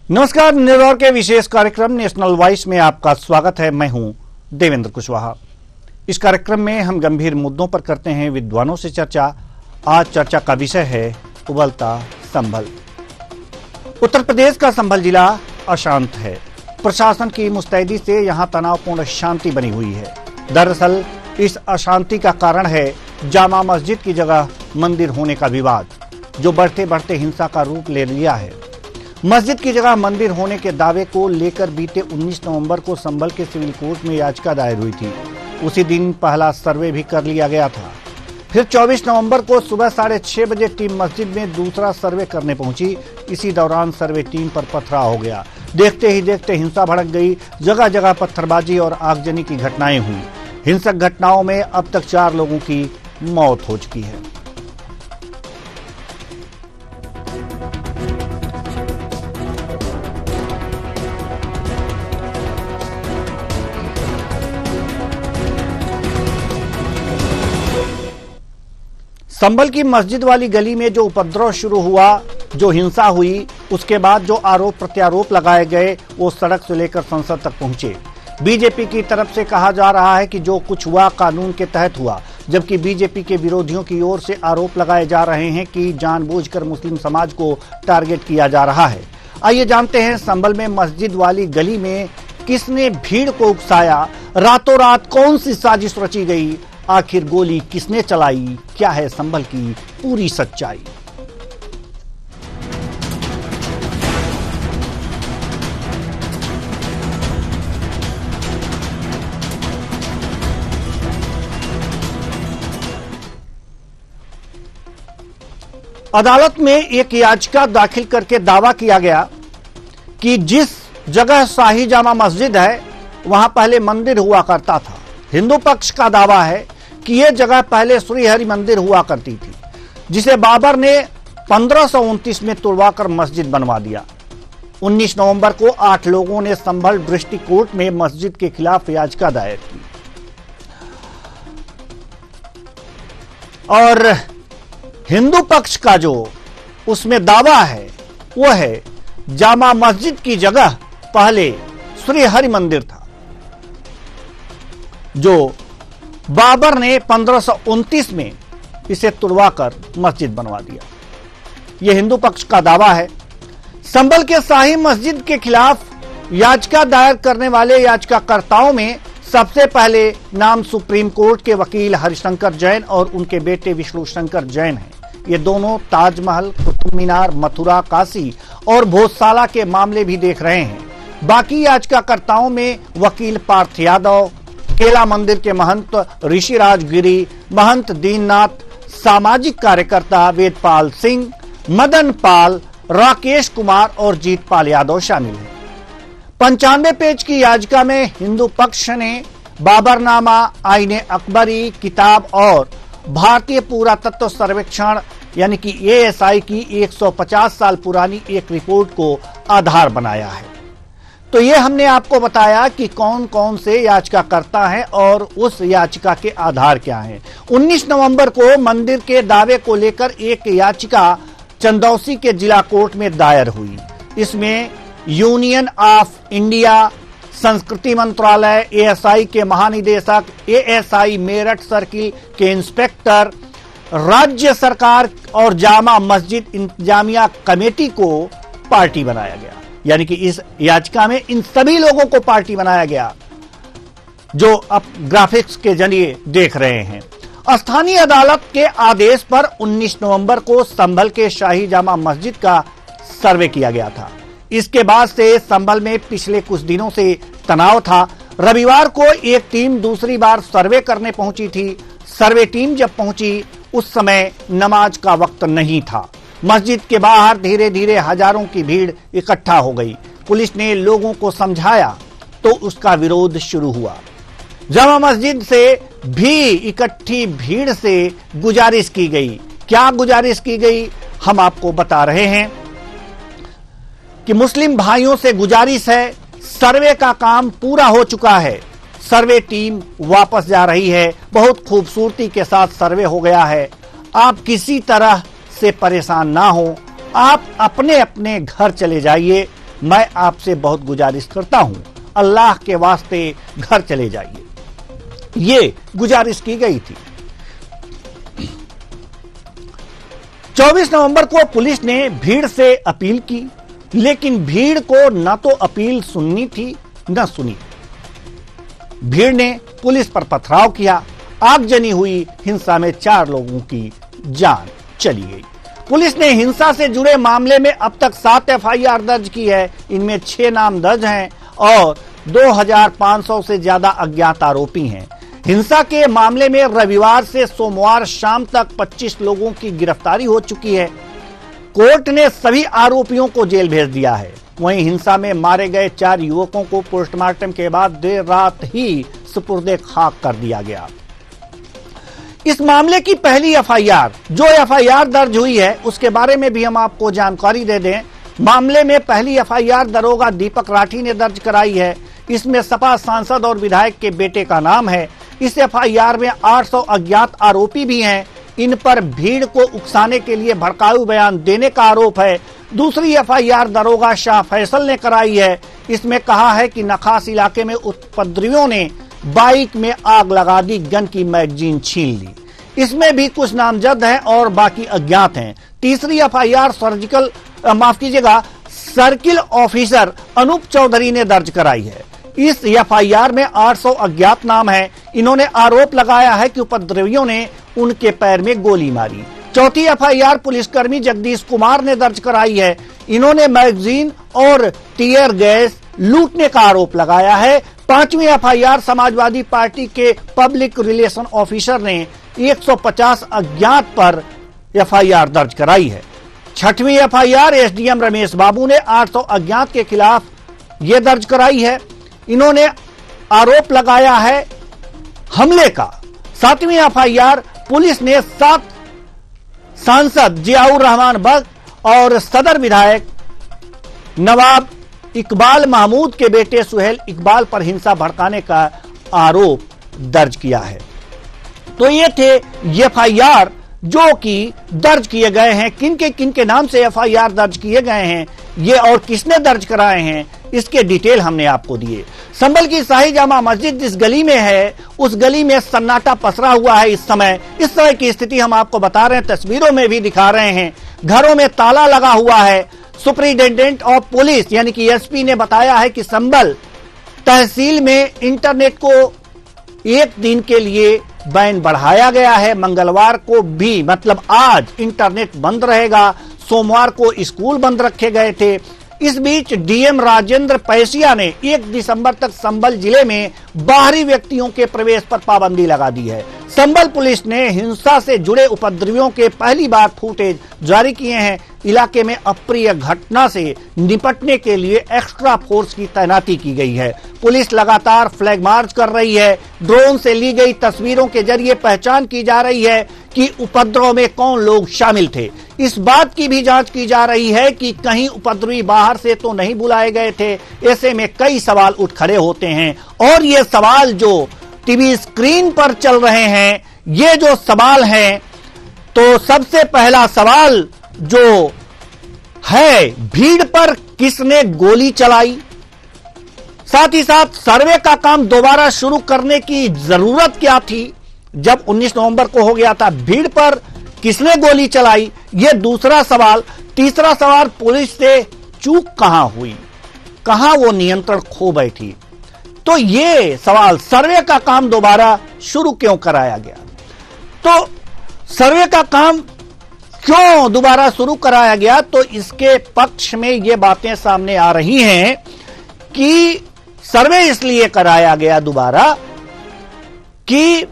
नमस्कार, न्यूयॉर्क के विशेष कार्यक्रम नेशनल वॉइस में आपका स्वागत है। मैं हूं देवेंद्र कुशवाहा। इस कार्यक्रम में हम गंभीर मुद्दों पर करते हैं विद्वानों से चर्चा। आज चर्चा का विषय है उबलता संभल। उत्तर प्रदेश का संभल जिला अशांत है। प्रशासन की मुस्तैदी से यहां तनावपूर्ण शांति बनी हुई है। दरअसल इस अशांति का कारण है जामा मस्जिद की जगह मंदिर होने का विवाद, जो बढ़ते बढ़ते हिंसा का रूप ले लिया है। मस्जिद की जगह मंदिर होने के दावे को लेकर बीते 19 नवंबर को संभल के सिविल कोर्ट में याचिका दायर हुई थी। उसी दिन पहला सर्वे भी कर लिया गया था। फिर 24 नवंबर को सुबह 6:30 बजे टीम मस्जिद में दूसरा सर्वे करने पहुंची। इसी दौरान सर्वे टीम पर पथराव हो गया। देखते ही देखते हिंसा भड़क गई। जगह जगह पत्थरबाजी और आगजनी की घटनाएं हुई। हिंसक घटनाओं में अब तक 4 लोगों की मौत हो चुकी है। संभल की मस्जिद वाली गली में जो उपद्रव शुरू हुआ, जो हिंसा हुई, उसके बाद जो आरोप प्रत्यारोप लगाए गए, वो सड़क से लेकर संसद तक पहुंचे। बीजेपी की तरफ से कहा जा रहा है कि जो कुछ हुआ कानून के तहत हुआ, जबकि बीजेपी के विरोधियों की ओर से आरोप लगाए जा रहे हैं कि जानबूझकर मुस्लिम समाज को टारगेट किया जा रहा है। आइए जानते हैं संभल में मस्जिद वाली गली में किसने भीड़ को उकसाया, रातों रात कौन सी साजिश रची गई, आखिर गोली किसने चलाई, क्या है संभल की पूरी सच्चाई। अदालत में एक याचिका दाखिल करके दावा किया गया कि जिस जगह शाही जामा मस्जिद है वहां पहले मंदिर हुआ करता था। हिंदू पक्ष का दावा है कि यह जगह पहले श्री हरि मंदिर हुआ करती थी, जिसे बाबर ने 1529 में तुड़वाकर मस्जिद बनवा दिया। 19 नवंबर को 8 लोगों ने संभल डिस्ट्रिक्ट कोर्ट में मस्जिद के खिलाफ याचिका दायर की और हिंदू पक्ष का जो उसमें दावा है वो है जामा मस्जिद की जगह पहले श्री हरि मंदिर था, जो बाबर ने 1529 में इसे तुड़वाकर मस्जिद बनवा दिया। यह हिंदू पक्ष का दावा है। संभल के शाही मस्जिद के खिलाफ याचिका दायर करने वाले याचिकाकर्ताओं में सबसे पहले नाम सुप्रीम कोर्ट के वकील हरिशंकर जैन और उनके बेटे विष्णु शंकर जैन हैं। ये दोनों ताजमहल, कुतुब मीनार, मथुरा, काशी और भोजशाला के मामले भी देख रहे हैं। बाकी याचिकाकर्ताओं में वकील पार्थ यादव, केला मंदिर के महंत ऋषिराज गिरी, महंत दीननाथ, सामाजिक कार्यकर्ता वेदपाल सिंह, मदन पाल, राकेश कुमार और जीतपाल यादव शामिल हैं। 95 पेज की याचिका में हिंदू पक्ष ने बाबरनामा, आईने अकबरी किताब और भारतीय पुरातत्व सर्वेक्षण यानी कि एएसआई की 150 साल पुरानी एक रिपोर्ट को आधार बनाया है। तो ये हमने आपको बताया कि कौन कौन से याचिकाकर्ता हैं और उस याचिका के आधार क्या हैं। 19 नवंबर को मंदिर के दावे को लेकर एक याचिका चंदौसी के जिला कोर्ट में दायर हुई। इसमें यूनियन ऑफ इंडिया, संस्कृति मंत्रालय, एएसआई के महानिदेशक, एएसआई मेरठ सर्किल के इंस्पेक्टर, राज्य सरकार और जामा मस्जिद इंतजामिया कमेटी को पार्टी बनाया गया। यानी कि इस याचिका में इन सभी लोगों को पार्टी बनाया गया, जो अब ग्राफिक्स के जरिए देख रहे हैं। स्थानीय अदालत के आदेश पर 19 नवंबर को संभल के शाही जामा मस्जिद का सर्वे किया गया था। इसके बाद से संभल में पिछले कुछ दिनों से तनाव था। रविवार को एक टीम दूसरी बार सर्वे करने पहुंची थी। सर्वे टीम जब पहुंची उस समय नमाज का वक्त नहीं था। मस्जिद के बाहर धीरे धीरे हजारों की भीड़ इकट्ठा हो गई। पुलिस ने लोगों को समझाया तो उसका विरोध शुरू हुआ। जामा मस्जिद से भी इकट्ठी भीड़ से गुजारिश की गई। क्या गुजारिश की गई हम आपको बता रहे हैं कि मुस्लिम भाइयों से गुजारिश है, सर्वे का काम पूरा हो चुका है, सर्वे टीम वापस जा रही है, बहुत खूबसूरती के साथ सर्वे हो गया है, आप किसी तरह से परेशान ना हो, आप अपने अपने घर चले जाइए। मैं आपसे बहुत गुजारिश करता हूं, अल्लाह के वास्ते घर चले जाइए। ये गुजारिश की गई थी। 24 नवंबर को पुलिस ने भीड़ से अपील की, लेकिन भीड़ को न तो अपील सुननी थी न सुनी। भीड़ ने पुलिस पर पथराव किया, आगजनी हुई, हिंसा में 4 लोगों की जान चली गई। पुलिस ने हिंसा से जुड़े मामले में अब तक 7 एफआईआर दर्ज की है। इनमें 6 नाम दर्ज हैं और 2500 से ज्यादा अज्ञात आरोपी हैं। हिंसा के मामले में रविवार से सोमवार शाम तक 25 लोगों की गिरफ्तारी हो चुकी है। कोर्ट ने सभी आरोपियों को जेल भेज दिया है। वहीं हिंसा में मारे गए 4 युवकों को पोस्टमार्टम के बाद देर रात ही सुपुर्दे खाक कर दिया गया। इस मामले की पहली एफआईआर, जो एफआईआर दर्ज हुई है, उसके बारे में भी हम आपको जानकारी दे दें। मामले में पहली एफआईआर दरोगा दीपक राठी ने दर्ज कराई है। इसमें सपा सांसद और विधायक के बेटे का नाम है। इस एफआईआर में 800 अज्ञात आरोपी भी हैं। इन पर भीड़ को उकसाने के लिए भड़काऊ बयान देने का आरोप है। दूसरी एफआईआर दरोगा शाह फैसल ने कराई है। इसमें कहा है कि नखास इलाके में उपद्रवियों ने बाइक में आग लगा दी, गन की मैगजीन छीन ली। इसमें भी कुछ नामजद हैं और बाकी अज्ञात हैं। तीसरी FIR circle officer Anoop Chaudhary ने दर्ज कराई है। इस एफआईआर में 800 अज्ञात नाम है। इन्होंने आरोप लगाया है कि उपद्रवियों ने उनके पैर में गोली मारी। चौथी एफआईआर पुलिसकर्मी जगदीश कुमार ने दर्ज कराई है। इन्होंने मैगजीन और टीयर गैस लूटने का आरोप लगाया है। 5वीं एफआईआर समाजवादी पार्टी के पब्लिक रिलेशन ऑफिसर ने 150 अज्ञात पर एफआईआर दर्ज कराई है। 6वीं एफआईआर एसडीएम रमेश बाबू ने 800 अज्ञात के खिलाफ यह दर्ज कराई है। इन्होंने आरोप लगाया है हमले का। 7वीं एफआईआर पुलिस ने 7 सांसद जियाउर रहमान बग और सदर विधायक नवाब इकबाल महमूद के बेटे सुहेल इकबाल पर हिंसा भड़काने का आरोप दर्ज किया है। तो ये थे एफआईआर जो कि दर्ज किए गए हैं। किनके नाम से एफआईआर दर्ज किए गए हैं ये और किसने दर्ज कराए हैं, इसके डिटेल हमने आपको दिए। संभल की शाही जामा मस्जिद जिस गली में है, उस गली में सन्नाटा पसरा हुआ है। इस समय की स्थिति हम आपको बता रहे हैं, तस्वीरों में भी दिखा रहे हैं। घरों में ताला लगा हुआ है। सुपरिटेंडेंट ऑफ पुलिस यानी कि एसपी ने बताया है कि संभल तहसील में इंटरनेट को 1 दिन के लिए बैन बढ़ाया गया है। मंगलवार को भी, मतलब आज, इंटरनेट बंद रहेगा। सोमवार को स्कूल बंद रखे गए थे। इस बीच डीएम राजेंद्र पैसिया ने 1 दिसंबर तक संभल जिले में बाहरी व्यक्तियों के प्रवेश पर पाबंदी लगा दी है। संभल पुलिस ने हिंसा से जुड़े उपद्रवियों के पहली बार फुटेज जारी किए हैं। इलाके में अप्रिय घटना से निपटने के लिए एक्स्ट्रा फोर्स की तैनाती की गई है। पुलिस लगातार फ्लैग मार्च कर रही है। ड्रोन से ली गई तस्वीरों के जरिए पहचान की जा रही है कि उपद्रव में कौन लोग शामिल थे। इस बात की भी जांच की जा रही है कि कहीं उपद्रवी बाहर से तो नहीं बुलाए गए थे। ऐसे में कई सवाल उठ खड़े होते हैं और ये सवाल जो टीवी स्क्रीन पर चल रहे हैं, ये जो सवाल हैं, तो सबसे पहला सवाल जो है, भीड़ पर किसने गोली चलाई। साथ ही साथ सर्वे का काम दोबारा शुरू करने की जरूरत क्या थी जब 19 नवंबर को हो गया था। भीड़ पर किसने गोली चलाई, यह दूसरा सवाल। तीसरा सवाल, पुलिस से चूक कहां हुई, कहां वो नियंत्रण खो बैठी। तो ये सवाल, सर्वे का काम दोबारा शुरू क्यों कराया गया, तो सर्वे का काम क्यों दोबारा शुरू कराया गया, तो इसके पक्ष में ये बातें सामने आ रही हैं कि सर्वे इसलिए कराया गया दोबारा कि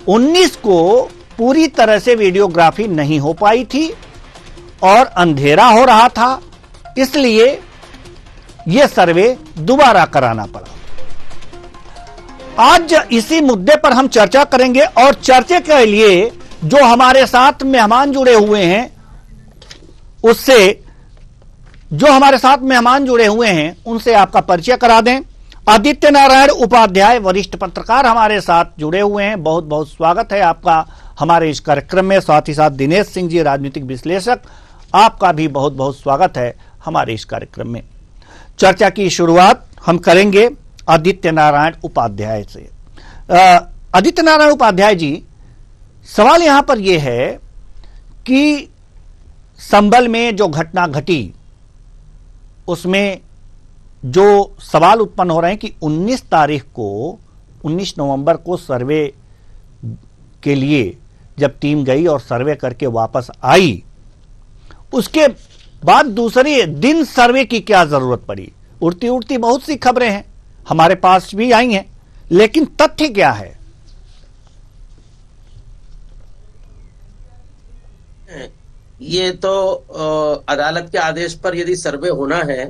19 को पूरी तरह से वीडियोग्राफी नहीं हो पाई थी और अंधेरा हो रहा था, इसलिए यह सर्वे दोबारा कराना पड़ा। आज इसी मुद्दे पर हम चर्चा करेंगे और चर्चा के लिए जो हमारे साथ मेहमान जुड़े हुए हैं, उनसे आपका परिचय करा दें। आदित्य नारायण उपाध्याय वरिष्ठ पत्रकार हमारे साथ जुड़े हुए हैं। बहुत बहुत स्वागत है आपका हमारे इस कार्यक्रम में। साथ ही साथ दिनेश सिंह जी राजनीतिक विश्लेषक, आपका भी बहुत बहुत स्वागत है हमारे इस कार्यक्रम में। चर्चा की शुरुआत हम करेंगे आदित्य नारायण उपाध्याय से। आदित्य नारायण उपाध्याय जी, सवाल यहां पर यह है कि संभल में जो घटना घटी उसमें जो सवाल उत्पन्न हो रहे हैं कि 19 नवंबर को सर्वे के लिए जब टीम गई और सर्वे करके वापस आई, उसके बाद दूसरे दिन सर्वे की क्या जरूरत पड़ी? उड़ती उड़ती बहुत सी खबरें हैं, हमारे पास भी आई हैं, लेकिन तथ्य क्या है? ये तो अदालत के आदेश पर यदि सर्वे होना है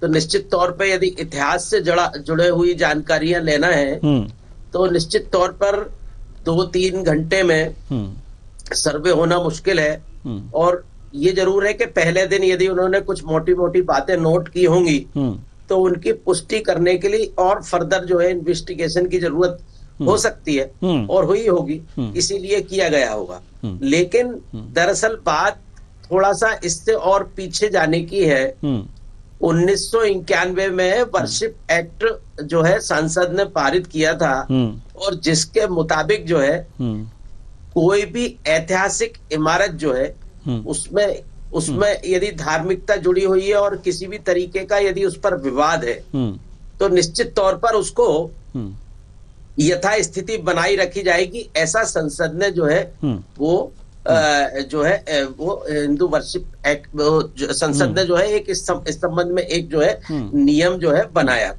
तो निश्चित तौर पे यदि इतिहास से जुड़े हुई जानकारियां लेना है तो निश्चित तौर पर 2-3 घंटे में सर्वे होना मुश्किल है। और ये जरूर है कि पहले दिन यदि उन्होंने कुछ मोटी मोटी बातें नोट की होंगी तो उनकी पुष्टि करने के लिए और फर्दर जो है इन्वेस्टिगेशन की जरूरत हो सकती है और हुई होगी, इसीलिए किया गया होगा। लेकिन दरअसल बात थोड़ा सा इससे और पीछे जाने की है। 1991 में वर्शिप एक्ट जो है संसद ने पारित किया था और जिसके मुताबिक जो है कोई भी ऐतिहासिक इमारत जो है उसमें यदि धार्मिकता जुड़ी हुई है और किसी भी तरीके का यदि उस पर विवाद है तो निश्चित तौर पर उसको यथास्थिति बनाई रखी जाएगी। ऐसा संसद ने जो है वो जो है वो हिंदू वर्शिप एक्ट संसद ने जो है एक इस संबंध में एक जो है नियम जो है बनाया।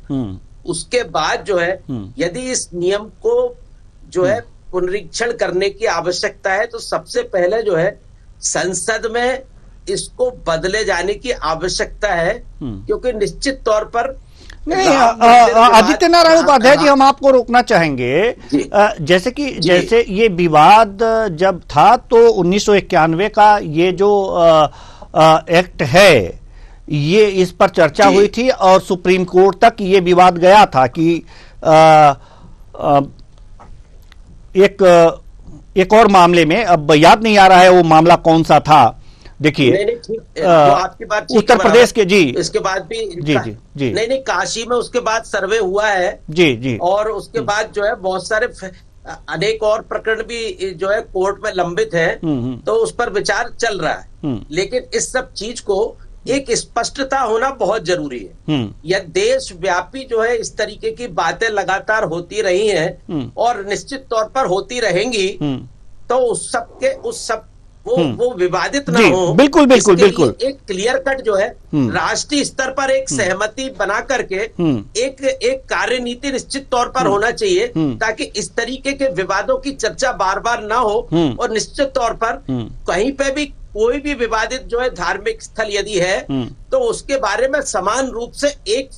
उसके बाद जो है यदि इस नियम को जो है पुनरीक्षण करने की आवश्यकता है तो सबसे पहले जो है संसद में इसको बदले जाने की आवश्यकता है, क्योंकि निश्चित तौर पर नहीं, आदित्य नारायण उपाध्याय जी, हम आपको रोकना चाहेंगे। जैसे ये विवाद जब था तो 1991 का ये जो एक्ट है ये इस पर चर्चा हुई थी और सुप्रीम कोर्ट तक ये विवाद गया था कि एक और मामले में, अब याद नहीं आ रहा है वो मामला कौन सा था। देखिए आपकी बात उत्तर प्रदेश के, जी इसके बाद भी जी नहीं काशी में उसके बाद सर्वे हुआ है जी और उसके बाद जो है बहुत सारे अनेक और प्रकरण भी जो है कोर्ट में लंबित है तो उस पर विचार चल रहा है। लेकिन इस सब चीज को एक स्पष्टता होना बहुत जरूरी है। यह देशव्यापी जो है इस तरीके की बातें लगातार होती रही हैं और निश्चित तौर पर होती रहेंगी तो उस सब वो विवादित ना हो। बिल्कुल एक क्लियर कट जो है राष्ट्रीय स्तर पर एक सहमति बना करके एक कार्यनीति निश्चित तौर पर होना चाहिए ताकि इस तरीके के विवादों की चर्चा बार बार ना हो। और निश्चित तौर पर कहीं पे भी कोई भी विवादित जो है धार्मिक स्थल यदि है तो उसके बारे में समान रूप से एक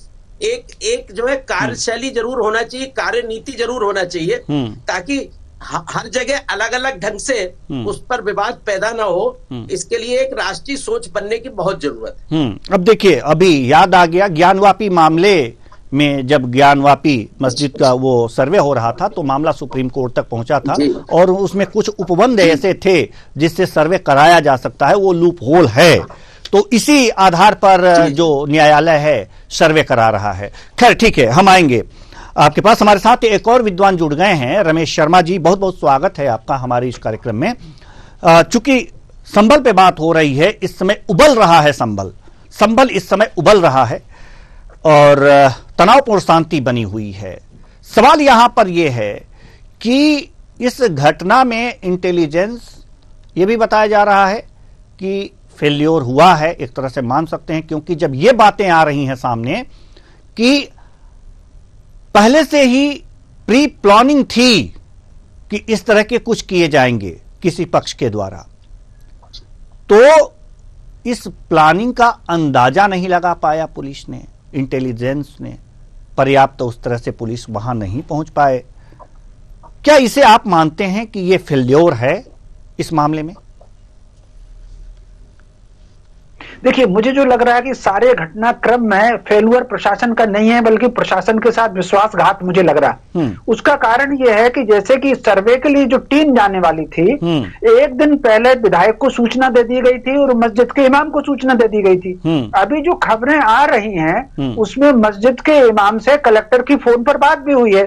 जो है कार्यशैली जरूर होना चाहिए, कार्यनीति जरूर होना चाहिए ताकि हर जगह अलग अलग ढंग से उस पर विवाद पैदा ना हो। इसके लिए एक राष्ट्रीय सोच बनने की बहुत जरूरत है। अब देखिए, अभी याद आ गया ज्ञानवापी मामले में, जब ज्ञानवापी मस्जिद का वो सर्वे हो रहा था तो मामला सुप्रीम कोर्ट तक पहुंचा था और उसमें कुछ उपबंध ऐसे थे जिससे सर्वे कराया जा सकता है, वो लूप होल है। तो इसी आधार पर जो न्यायालय है सर्वे करा रहा है। खैर ठीक है, हम आएंगे आपके पास। हमारे साथ एक और विद्वान जुड़ गए हैं, रमेश शर्मा जी, बहुत बहुत स्वागत है आपका हमारे इस कार्यक्रम में। चूंकि संभल पे बात हो रही है, इस समय उबल रहा है संभल इस समय उबल रहा है और तनावपूर्ण शांति बनी हुई है। सवाल यहां पर यह है कि इस घटना में इंटेलिजेंस, यह भी बताया जा रहा है कि फेल्योर हुआ है, एक तरह से मान सकते हैं, क्योंकि जब ये बातें आ रही हैं सामने कि पहले से ही प्री प्लानिंग थी कि इस तरह के कुछ किए जाएंगे किसी पक्ष के द्वारा, तो इस प्लानिंग का अंदाजा नहीं लगा पाया पुलिस ने, इंटेलिजेंस ने पर्याप्त उस तरह से पुलिस वहां नहीं पहुंच पाए। क्या इसे आप मानते हैं कि यह फेल्योर है इस मामले में? देखिए, मुझे जो लग रहा है कि सारे घटनाक्रम में फेलुअर प्रशासन का नहीं है, बल्कि प्रशासन के साथ विश्वासघात मुझे लग रहा है। उसका कारण यह है कि जैसे कि सर्वे के लिए जो टीम जाने वाली थी, एक दिन पहले विधायक को सूचना दे दी गई थी और मस्जिद के इमाम को सूचना दे दी गई थी। अभी जो खबरें आ रही हैं उसमें मस्जिद के इमाम से कलेक्टर की फोन पर बात भी हुई है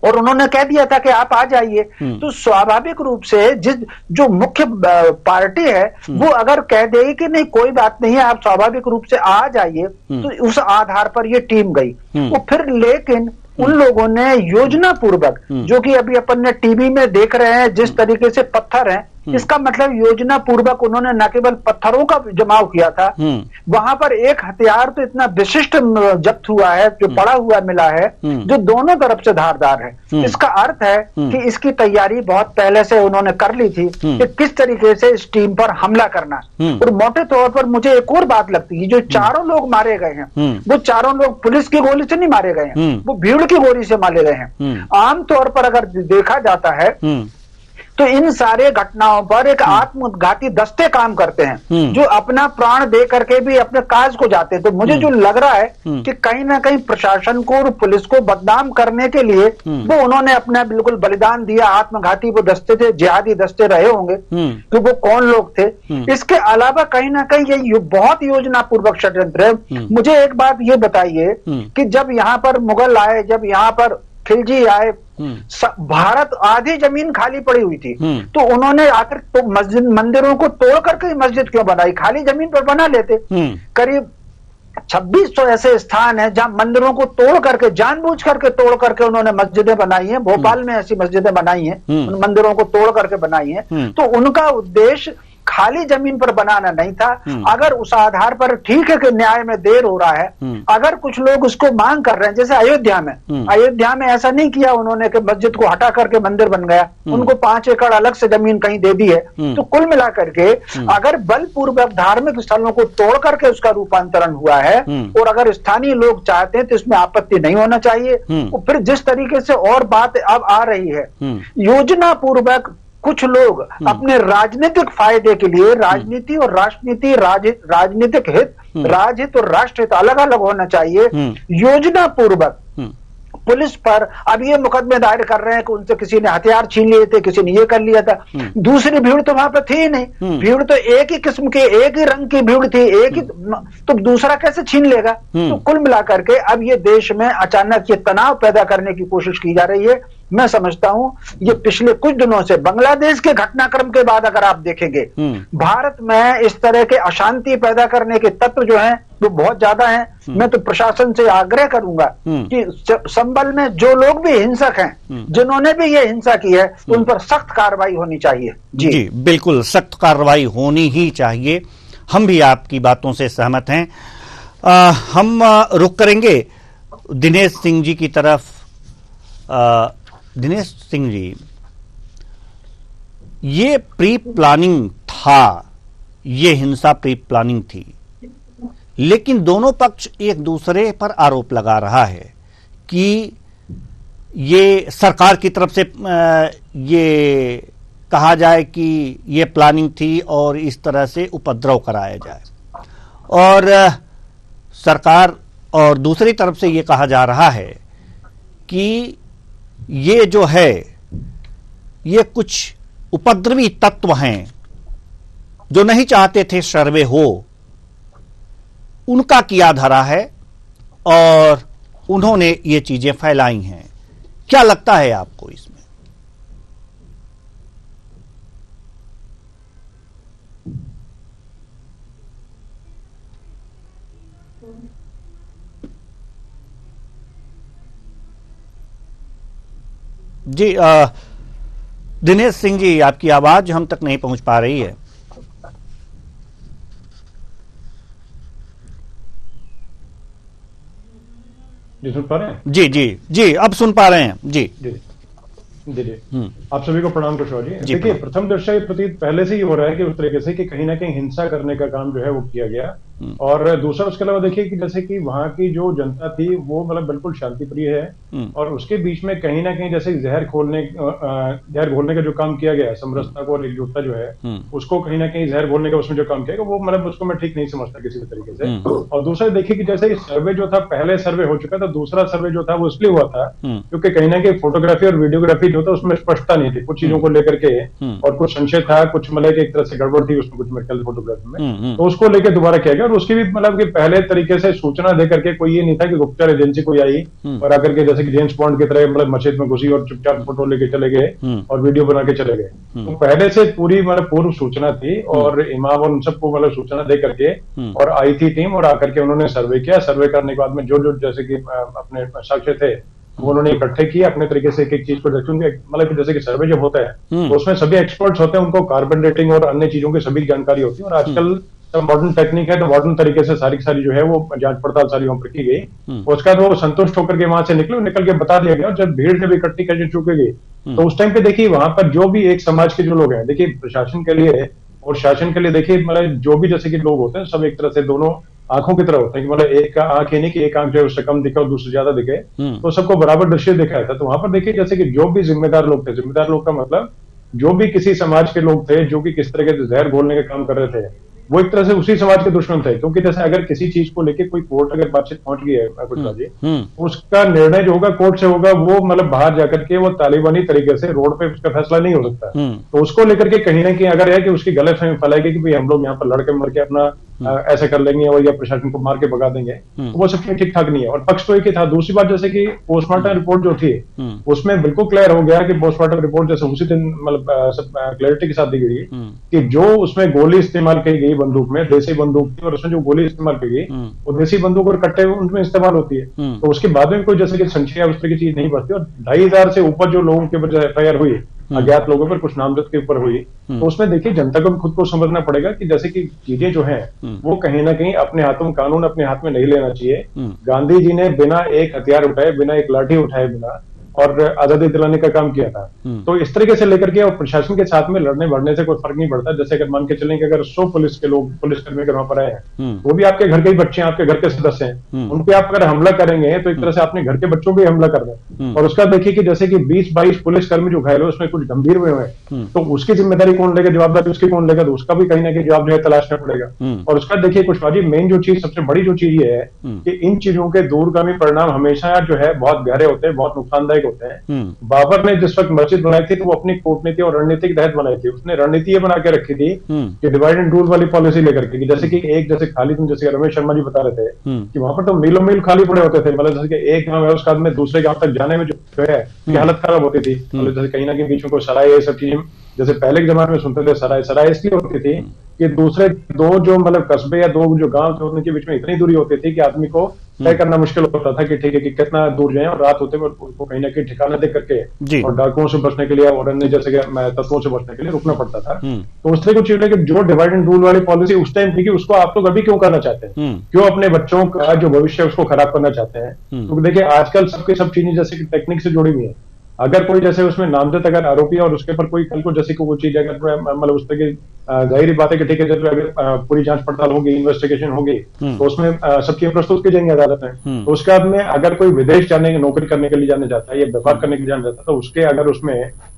और उन्होंने कह दिया था कि आप आ जाइए। तो स्वाभाविक रूप से जो मुख्य पार्टी है वो अगर कह दे कि नहीं कोई बात नहीं है, आप स्वाभाविक रूप से आ जाइए, तो उस आधार पर ये टीम गई। वो फिर लेकिन उन लोगों ने योजना पूर्वक, जो कि अभी अपन ने टीवी में देख रहे हैं जिस तरीके से पत्थर हैं, इसका मतलब योजना पूर्वक उन्होंने न केवल पत्थरों का जमाव किया था, वहां पर एक हथियार तो इतना विशिष्ट जब्त हुआ है जो पड़ा हुआ मिला है, जो दोनों तरफ से धारदार है। इसका अर्थ है कि इसकी तैयारी बहुत पहले से उन्होंने कर ली थी कि किस तरीके से इस टीम पर हमला करना। और मोटे तौर पर मुझे एक और बात लगती है, जो चारों लोग मारे गए हैं वो चारों लोग पुलिस की गोली से नहीं मारे गए हैं, वो भीड़ की गोली से मारे गए हैं। आमतौर पर अगर देखा जाता है तो इन सारे घटनाओं पर एक आत्मघाती दस्ते काम करते हैं जो अपना प्राण दे करके भी अपने काज को जाते हैं। तो मुझे जो लग रहा है कि कहीं ना कहीं प्रशासन को और पुलिस को बदनाम करने के लिए वो उन्होंने अपना बिल्कुल बलिदान दिया। आत्मघाती वो दस्ते थे, जिहादी दस्ते रहे होंगे, तो वो कौन लोग थे। इसके अलावा कहीं ना कहीं ये बहुत योजना पूर्वक षड्यंत्र है। मुझे एक बात ये बताइए कि जब यहाँ पर मुगल आए, जब यहाँ पर खिलजी आए, भारत आधी जमीन खाली पड़ी हुई थी, तो उन्होंने आकर तो मस्जिद मंदिरों को तोड़ करके मस्जिद क्यों बनाई? खाली जमीन पर बना लेते। करीब 2600 ऐसे स्थान हैं जहां मंदिरों को तोड़ करके, जानबूझ करके तोड़ करके उन्होंने मस्जिदें बनाई हैं। भोपाल में ऐसी मस्जिदें बनाई हैं, उन मंदिरों को तोड़ करके बनाई हैं। तो उनका उद्देश्य खाली जमीन पर बनाना नहीं था। अगर उस आधार पर ठीक है कि न्याय में देर हो रहा है, अगर कुछ लोग उसको मांग कर रहे हैं, जैसे अयोध्या में ऐसा नहीं किया उन्होंने कि मस्जिद को हटा करके मंदिर बन गया, उनको 5 एकड़ अलग से जमीन कहीं दे दी है। तो कुल मिलाकर के अगर बलपूर्वक धार्मिक स्थलों को तोड़ करके उसका रूपांतरण हुआ है और अगर स्थानीय लोग चाहते हैं तो इसमें आपत्ति नहीं होना चाहिए। तो फिर जिस तरीके से और बात अब आ रही है, योजना पूर्वक कुछ लोग अपने राजनीतिक फायदे के लिए, राजनीति और राजनीति, राजनीतिक हित, राजहित और राष्ट्र हित अलग अलग होना चाहिए, योजना पूर्वक पुलिस पर अब ये मुकदमे दायर कर रहे हैं कि उनसे किसी ने हथियार छीन लिए थे, किसी ने ये कर लिया था। दूसरी भीड़ तो वहां पर थी ही नहीं, भीड़ तो एक ही किस्म की, एक ही रंग की भीड़ थी, एक ही, तो दूसरा कैसे छीन लेगा? तो कुल मिलाकर के अब ये देश में अचानक ये तनाव पैदा करने की कोशिश की जा रही है। मैं समझता हूं ये पिछले कुछ दिनों से बांग्लादेश के घटनाक्रम के बाद अगर आप देखेंगे, भारत में इस तरह के अशांति पैदा करने के तत्व जो हैं वो बहुत ज्यादा हैं। मैं तो प्रशासन से आग्रह करूंगा कि संभल में जो लोग भी हिंसक हैं, जिन्होंने भी ये हिंसा की है, उन पर सख्त कार्रवाई होनी चाहिए। जी बिल्कुल सख्त कार्रवाई होनी ही चाहिए। हम भी आपकी बातों से सहमत हैं। हम रुक करेंगे दिनेश सिंह जी की तरफ। दिनेश सिंह जी, ये प्री प्लानिंग था, ये हिंसा प्री प्लानिंग थी, लेकिन दोनों पक्ष एक दूसरे पर आरोप लगा रहा है कि ये सरकार की तरफ से ये कहा जाए कि ये प्लानिंग थी और इस तरह से उपद्रव कराया जाए, और सरकार और दूसरी तरफ से ये कहा जा रहा है कि ये जो है ये कुछ उपद्रवी तत्व हैं जो नहीं चाहते थे सर्वे हो, उनका किया धरा है और उन्होंने ये चीजें फैलाई हैं। क्या लगता है आपको इसमें? जी दिनेश सिंह जी, आपकी आवाज हम तक नहीं पहुंच पा रही है। जी सुन पा रहे हैं? जी अब सुन पा रहे हैं। जी आप सभी को प्रणाम कुशवाहा जी। देखिए, प्रथम दृष्टया ये प्रतीत पहले से ही हो रहा है कि उस तरीके से कि कहीं ना कहीं हिंसा करने का काम जो है वो किया गया और दूसरा उसके अलावा देखिए कि जैसे कि वहाँ की जो जनता थी वो मतलब बिल्कुल शांति प्रिय है, और उसके बीच में कहीं ना कहीं जैसे जहर घोलने का जो काम किया गया, समरसता को और एकजुटता जो है उसको कहीं ना कहीं जहर घोलने का उसमें जो काम किया गया वो मतलब उसको मैं ठीक नहीं समझता किसी भी तरीके से। और दूसरा देखिए कि जैसे सर्वे जो था, पहले सर्वे हो चुका था, दूसरा सर्वे जो था वो इसलिए हुआ था क्योंकि कहीं ना कहीं फोटोग्राफी और वीडियोग्राफी जो था उसमें स्पष्टता नहीं थी कुछ चीजों को लेकर के, और कुछ संशय था, कुछ मतलब एक तरह से गड़बड़ थी उसमें, कुछ मेडिकल फोटोग्राफी में, तो उसको लेकर दोबारा किया गया। और उसकी भी मतलब कि पहले तरीके से सूचना दे करके कोई ये नहीं था कि गुप्तचर एजेंसी कोई आई और आकर के जैसे कि जेम्स बॉन्ड की तरह मतलब मस्जिद में घुसी और चुपचाप फोटो लेके चले गए और वीडियो बना के चले गए। तो पहले से पूरी मतलब पूर्व सूचना थी और इमाम और उन सबको मतलब सूचना दे करके और आई थी टीम, और आकर के उन्होंने सर्वे किया। सर्वे करने के बाद में जो जैसे कि अपने साक्ष्य थे वो उन्होंने इकट्ठे किए अपने तरीके से, एक चीज को मतलब जैसे कि सर्वे जब होता है तो उसमें सभी एक्सपर्ट्स होते हैं, उनको कार्बन डेटिंग और अन्य चीजों की सभी जानकारी होती है, और आजकल मॉडर्न टेक्निक है तो मॉडर्न तरीके से सारी जो है वो जांच पड़ताल सारी वहां पर की गई। उसके बाद वो संतुष्ट होकर के वहां से निकल के बता दिया गया। और जब भीड़ जब इकट्ठी कर चुकी गई तो उस टाइम पे देखिए वहां पर जो भी एक समाज के जो लोग हैं, देखिए प्रशासन के लिए और शासन के लिए देखिए मतलब जो भी जैसे कि लोग होते हैं सब एक तरह से दोनों आंखों की तरह होते हैं कि मतलब एक आंख ही नहीं कि एक आंख जो है उससे कम दिखे और दूसरी ज्यादा दिखे, तो सबको बराबर दृश्य दिखाया था। तो वहां पर देखिए जैसे कि जो भी जिम्मेदार लोग थे, जिम्मेदार लोग का मतलब जो भी किसी समाज के लोग थे जो कि किस तरह के जहर घोलने का काम कर रहे थे वो एक तरह से उसी समाज के दुश्मन थे। क्योंकि जैसे अगर किसी चीज को लेके कोई कोर्ट अगर बातचीत पहुंच गई है कुशवाहा जी, उसका निर्णय जो होगा कोर्ट से होगा, वो मतलब बाहर जाकर के वो तालिबानी तरीके से रोड पे उसका फैसला नहीं हो सकता। तो उसको लेकर के कहीं ना कहीं अगर है कि उसकी गलतफहमी फैलाएगी कि भाई हम लोग यहाँ पर लड़के मर के अपना ऐसा कर लेंगे और या प्रशासन को मार के भगा देंगे, तो वो सब ठीक ठाक नहीं है। और पक्ष तो एक ही था। दूसरी बात जैसे कि पोस्टमार्टम रिपोर्ट जो थी उसमें बिल्कुल क्लियर हो गया कि पोस्टमार्टम रिपोर्ट जैसे उसी दिन मतलब सब क्लैरिटी के साथ दी गई कि जो उसमें गोली इस्तेमाल की गई बंदूक में, देसी बंदूक थी और उसमें जो गोली इस्तेमाल की गई वो देसी बंदूक और कट्टे उनमें इस्तेमाल होती है। तो उसके बाद में कोई जैसे कि संशय उस तरह की चीज नहीं बढ़ती। और 2500 से ऊपर जो लोगों के ऊपर एफआईआर हुई अज्ञात लोगों पर, कुछ नामजद के ऊपर हुई, तो उसमें देखिए जनता को भी खुद को समझना पड़ेगा कि जैसे कि चीजें जो हैं वो कहीं ना कहीं अपने हाथों में, कानून अपने हाथ में नहीं लेना चाहिए। गांधी जी ने बिना एक हथियार उठाए, बिना एक लाठी उठाए बिना और आजादी दिलाने का काम किया था। तो इस तरीके से लेकर के और प्रशासन के साथ में लड़ने बढ़ने से कोई फर्क नहीं पड़ता। जैसे अगर मान के चलें कि अगर 100 पुलिस के लोग, पुलिसकर्मी अगर वहां पर आए हैं वो भी आपके घर के ही बच्चे हैं, आपके घर के सदस्य हैं, उन पे आप अगर हमला करेंगे तो एक तरह से अपने घर के बच्चों पे हमला कर रहे हैं। और उसका देखिए कि जैसे कि 20-22 पुलिसकर्मी जो घायल हुए उसमें कुछ गंभीर हुए हैं, तो उसकी जिम्मेदारी कौन लेगा, जवाबदारी उसकी कौन लेगा, तो उसका भी कहीं ना कहीं जवाब जो है तलाशना पड़ेगा। और उसका देखिए कुशवाहा जी मेन जो चीज, सबसे बड़ी जो चीज ये है कि इन चीजों के दूरगामी परिणाम हमेशा जो है बहुत गहरे होते हैं, बहुत नुकसानदायक होते हैं। बाबर ने जिस वक्त मस्जिद बनाई थी तो वो अपनी कूटनीति और रणनीति के तहत बनाई थी। उसने रणनीति ये बना के रखी थी कि डिवाइड एंड रूल वाली पॉलिसी लेकर के, जैसे कि एक जैसे खाली, तुम जैसे रमेश शर्मा जी बता रहे थे कि वहां पर तो मीलों मील खाली पड़े होते थे, मतलब जैसे कि एक गांव है उसके बाद में दूसरे गांव तक जाने में जो है हालत खराब होती थी। मतलब जैसे कहीं ना कहीं बीच में कोई सराय, ये सब चीजें जैसे पहले के जमाने में सुनते थे, सराय इसलिए होती थी कि दूसरे दो जो मतलब कस्बे या दो जो गांव थे उनके बीच में इतनी दूरी होती थी कि आदमी को तय करना मुश्किल होता था कि ठीक है कि कितना दूर जाए, और रात होते में उनको कहीं ना कहीं ठिकाना दे करके और डाकुओं से बचने के लिए और अन्य जैसे तत्वों से बचने के लिए रुकना पड़ता था। तो उस तरह की चीज है जो डिवाइड एंड रूल वाली पॉलिसी उस टाइम थी कि उसको आप लोग अभी क्यों करना चाहते हैं, क्यों अपने बच्चों का जो भविष्य है उसको खराब करना चाहते हैं। क्योंकि देखिए आजकल सबकी सब चीजें जैसे कि टेक्निक से जुड़ी हुई है। अगर कोई जैसे उसमें नामजद अगर आरोपी है और उसके ऊपर कोई कल को जैसे कि वो चीज अगर मतलब उस तरह की जाहिर बात है कि ठीक है जब अगर पूरी जांच पड़ताल होगी, इन्वेस्टिगेशन होगी तो उसमें सब चीजें प्रस्तुत की जाएंगी अदालत में। तो उसके बाद में अगर कोई विदेश जाने, नौकरी करने के लिए जाने जाता है या व्यापार करने के लिए जाने जाता है तो उसके अगर उसमें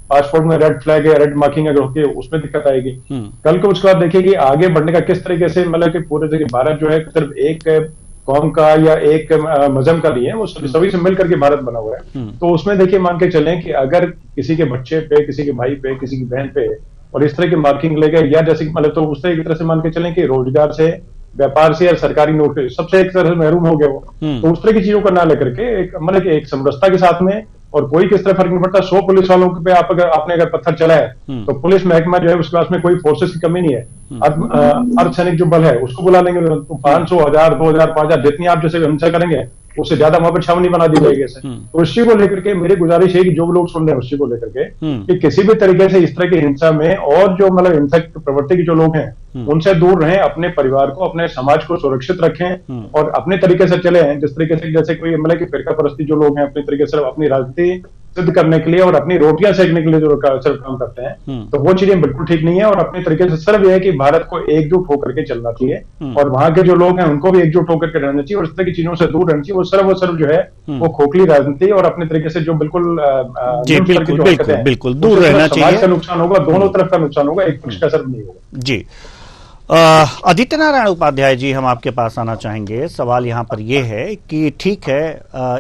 पासपोर्ट में रेड फ्लैग या रेड मार्किंग अगर होती है उसमें दिक्कत आएगी। कल को उसके बाद देखिए कि आगे बढ़ने का किस तरीके से, मतलब कि पूरे जगह भारत जो है सिर्फ एक कौम का या एक मजहब का नहीं है, वो सभी से मिल करके भारत बना हुआ है। तो उसमें देखिए मान के चलें कि अगर किसी के बच्चे पे, किसी के भाई पे, किसी की बहन पे और इस तरह की मार्किंग ले गए या जैसे मतलब, तो उस तरह से मान के चलें कि रोजगार से, व्यापार से या सरकारी नौकरी सबसे एक तरह से महरूम हो गया वो, तो उस तरह की चीजों को ना लेकर के एक मतलब एक समरसता के साथ में, और कोई किस तरह फर्क नहीं पड़ता। 100 पुलिस वालों पे आपने अगर पत्थर चला है तो पुलिस महकमा जो है उसके पास में कोई फोर्सेस की कमी नहीं है। अर्धसैनिक जो बल है उसको बुला लेंगे, तो 500, 1000, 2000, 5000 जितनी आप जैसे हिंसा करेंगे उससे ज्यादा वहां पर छावनी बना दी जाएगी ऐसे। तो उसी को लेकर के मेरी गुजारिश है कि जो लोग सुन रहे हैं उसी को लेकर के कि किसी भी तरीके से इस तरह की हिंसा में और जो मतलब हिंसक प्रवृत्ति के जो लोग हैं उनसे दूर रहें, अपने परिवार को, अपने समाज को सुरक्षित रखें और अपने तरीके से चले हैं जिस तरीके से, जैसे कोई मतलब कि फिरका परस्ती जो लोग हैं अपने तरीके से अपनी राजनीति सिद्ध करने के लिए और अपनी रोटियां सेकने के लिए जो सिर्फ काम करते हैं, तो वो चीजें बिल्कुल ठीक नहीं है। और अपने तरीके से सिर्फ यह है कि भारत को एकजुट होकर के चलना चाहिए और वहां के जो लोग हैं उनको भी एकजुट होकर के रहना चाहिए और इस तरह की चीजों से दूर रहना चाहिए। वो सिर्फ जो है वो खोखली राजनीति और अपने तरीके से जो बिल्कुल बिल्कुल दूर रहना चाहिए। समाज का नुकसान होगा, दोनों तरफ का नुकसान होगा, एक पक्ष का सिर्फ नहीं होगा। जी, आदित्य नारायण उपाध्याय जी, हम आपके पास आना चाहेंगे। सवाल यहाँ पर यह है कि ठीक है,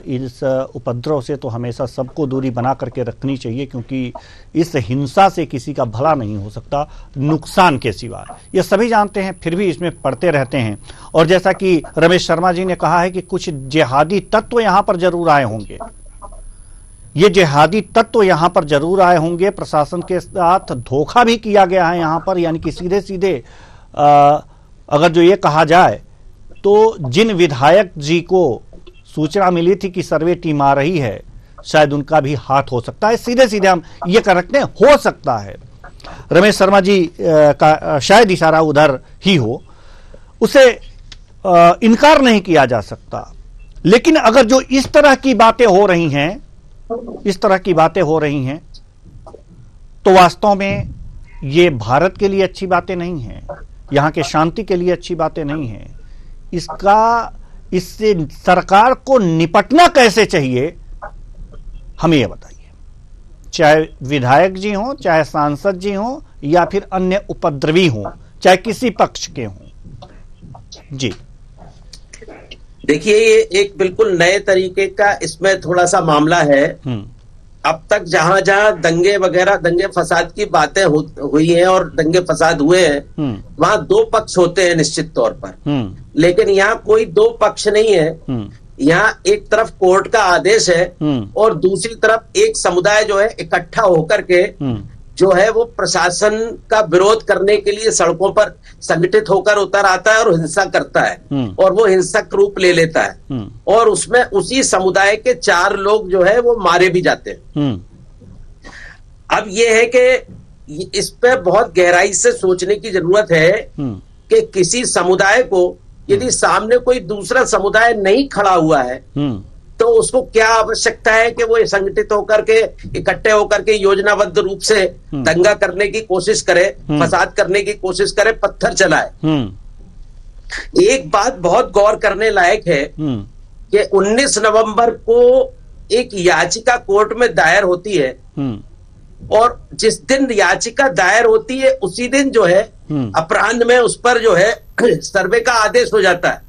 इस उपद्रव से तो हमेशा सबको दूरी बना करके रखनी चाहिए, क्योंकि इस हिंसा से किसी का भला नहीं हो सकता नुकसान के सिवा, ये सभी जानते हैं, फिर भी इसमें पड़ते रहते हैं। और जैसा कि रमेश शर्मा जी ने कहा है कि कुछ जिहादी तत्व यहाँ पर जरूर आए होंगे, ये जिहादी तत्व यहाँ पर जरूर आए होंगे, प्रशासन के साथ धोखा भी किया गया है यहाँ पर। यानी कि सीधे सीधे अगर जो ये कहा जाए तो जिन विधायक जी को सूचना मिली थी कि सर्वे टीम आ रही है, शायद उनका भी हाथ हो सकता है। सीधे सीधे हम ये कर रखते हैं, हो सकता है रमेश शर्मा जी का शायद इशारा उधर ही हो, उसे इनकार नहीं किया जा सकता। लेकिन अगर जो इस तरह की बातें हो रही हैं, तो वास्तव में ये भारत के लिए अच्छी बातें नहीं हैं, यहाँ के शांति के लिए अच्छी बातें नहीं हैं। इससे सरकार को निपटना कैसे चाहिए, हमें यह बताइए। चाहे विधायक जी हों, चाहे सांसद जी हों, या फिर अन्य उपद्रवी हों, चाहे किसी पक्ष के हों। जी देखिए, ये एक बिल्कुल नए तरीके का इसमें थोड़ा सा मामला है। अब तक जहां जहां दंगे फसाद की बातें हुई हैं और दंगे फसाद हुए हैं, वहां दो पक्ष होते हैं निश्चित तौर पर। लेकिन यहाँ कोई दो पक्ष नहीं है। यहाँ एक तरफ कोर्ट का आदेश है और दूसरी तरफ एक समुदाय जो है इकट्ठा होकर के जो है वो प्रशासन का विरोध करने के लिए सड़कों पर संगठित होकर उतर आता है और हिंसा करता है और वो हिंसक रूप ले लेता है और उसमें उसी समुदाय के 4 लोग जो है वो मारे भी जाते हैं। अब ये है कि इस पे बहुत गहराई से सोचने की जरूरत है कि किसी समुदाय को यदि सामने कोई दूसरा समुदाय नहीं खड़ा हुआ है तो उसको क्या आवश्यकता है कि वो संगठित होकर के इकट्ठे होकर के योजनाबद्ध रूप से दंगा करने की कोशिश करे, फसाद करने की कोशिश करे, पत्थर चलाए। एक बात बहुत गौर करने लायक है कि 19 नवंबर को एक याचिका कोर्ट में दायर होती है और जिस दिन याचिका दायर होती है उसी दिन जो है अपराह्न में उस पर जो है सर्वे का आदेश हो जाता है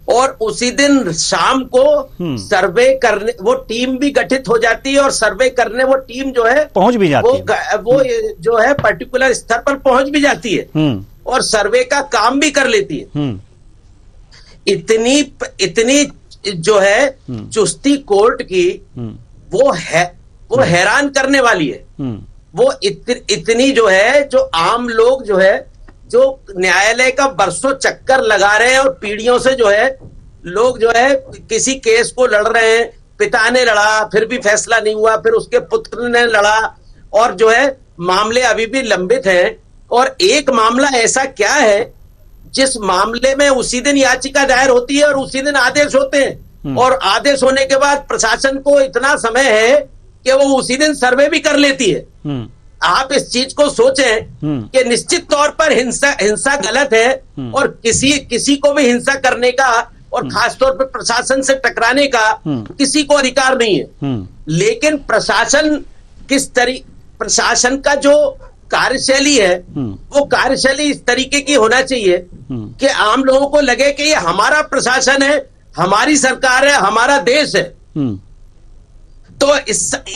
और उसी दिन शाम को सर्वे करने वो टीम भी गठित हो जाती है और सर्वे करने वो टीम जो है पहुंच भी जाती है, वो जो है पर्टिकुलर स्तर पर पहुंच भी जाती है और सर्वे का काम भी कर लेती है। इतनी जो है चुस्ती कोर्ट की वो हैरान करने वाली है। वो इतनी जो है, जो आम लोग जो है, जो न्यायालय का बरसों चक्कर लगा रहे हैं और पीढ़ियों से जो है लोग जो है किसी केस को लड़ रहे हैं, पिता ने लड़ा फिर भी फैसला नहीं हुआ, फिर उसके पुत्र ने लड़ा और जो है मामले अभी भी लंबित हैं। और एक मामला ऐसा क्या है जिस मामले में उसी दिन याचिका दायर होती है और उसी दिन आदेश होते हैं और आदेश होने के बाद प्रशासन को इतना समय है कि वो उसी दिन सर्वे भी कर लेती है। आप इस चीज को सोचें कि निश्चित तौर पर हिंसा गलत है और किसी को भी हिंसा करने का और खासतौर पर प्रशासन से टकराने का किसी को अधिकार नहीं है। लेकिन प्रशासन का जो कार्यशैली है वो कार्यशैली इस तरीके की होना चाहिए कि आम लोगों को लगे कि ये हमारा प्रशासन है, हमारी सरकार है, हमारा देश है। तो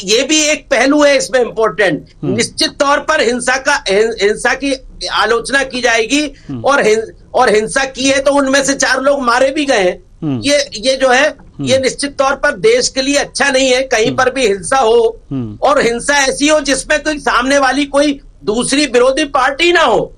ये भी एक पहलू है इसमें इम्पोर्टेंट। निश्चित तौर पर हिंसा की आलोचना की जाएगी और हिंसा की है तो उनमें से 4 लोग मारे भी गए हैं। ये जो है ये निश्चित तौर पर देश के लिए अच्छा नहीं है। कहीं पर भी हिंसा हो और हिंसा ऐसी हो जिसमें कोई सामने वाली कोई दूसरी विरोधी पार्टी ना हो।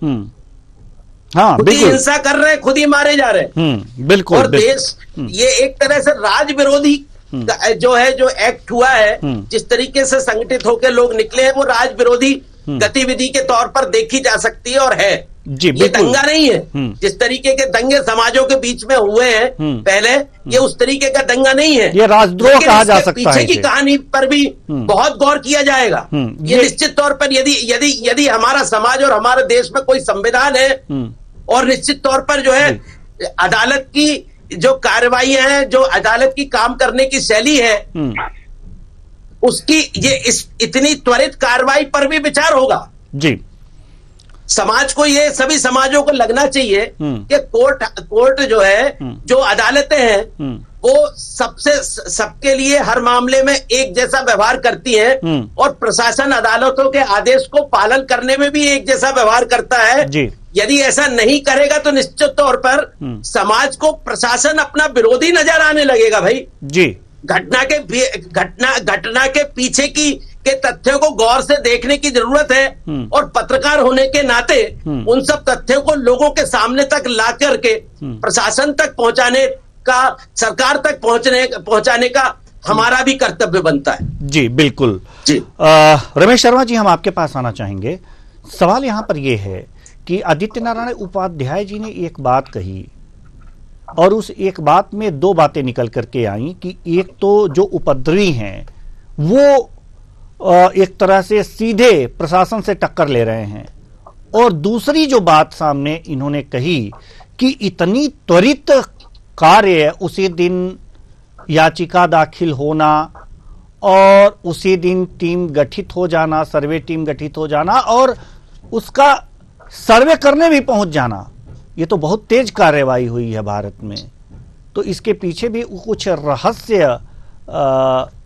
हाँ, खुद ही हिंसा कर रहे हैं, खुद ही मारे जा रहे हैं। बिल्कुल। और देश ये एक तरह से राज विरोधी जो एक्ट हुआ है, जिस तरीके से संगठित होकर लोग निकले हैं, वो राज विरोधी गतिविधि के तौर पर देखी जा सकती है और है। जी, ये दंगा नहीं है। जिस तरीके के दंगे समाजों के बीच में हुए हैं पहले, ये उस तरीके का दंगा नहीं है। ये राजद्रोह कहा जा सकता है। पीछे की कहानी पर भी बहुत गौर किया जाएगा। ये निश्चित तौर पर यदि हमारा समाज और हमारे देश में कोई संविधान है और निश्चित तौर पर जो है अदालत की जो कार्रवाइयां हैं, जो अदालत की काम करने की शैली है, उसकी इतनी त्वरित कार्रवाई पर भी विचार होगा। जी, समाज को, ये सभी समाजों को लगना चाहिए कि कोर्ट जो है, जो अदालतें हैं, वो सबके लिए हर मामले में एक जैसा व्यवहार करती हैं और प्रशासन अदालतों के आदेश को पालन करने में भी एक जैसा व्यवहार करता है। जी। यदि ऐसा नहीं करेगा तो निश्चित तौर पर समाज को प्रशासन अपना विरोधी नजर आने लगेगा भाई। जी। घटना के पीछे के तथ्यों को गौर से देखने की जरूरत है और पत्रकार होने के नाते उन सब तथ्यों को लोगों के सामने तक ला करके प्रशासन तक पहुंचाने का, सरकार तक पहुंचाने का हमारा भी कर्तव्य बनता है। जी बिल्कुल जी। रमेश शर्मा जी, हम आपके पास आना चाहेंगे। सवाल यहां पर यह है कि आदित्य नारायण उपाध्याय जी ने एक बात कही और उस एक बात में दो बातें निकल करके आई कि एक तो जो उपद्रवी हैं वो एक तरह से सीधे प्रशासन से टक्कर ले रहे हैं, और दूसरी जो बात सामने इन्होंने कही कि इतनी त्वरित कार्य, उसी दिन याचिका दाखिल होना और उसी दिन टीम गठित हो जाना, सर्वे टीम गठित हो जाना और उसका सर्वे करने भी पहुंच जाना, ये तो बहुत तेज कार्रवाई हुई है भारत में। तो इसके पीछे भी कुछ रहस्य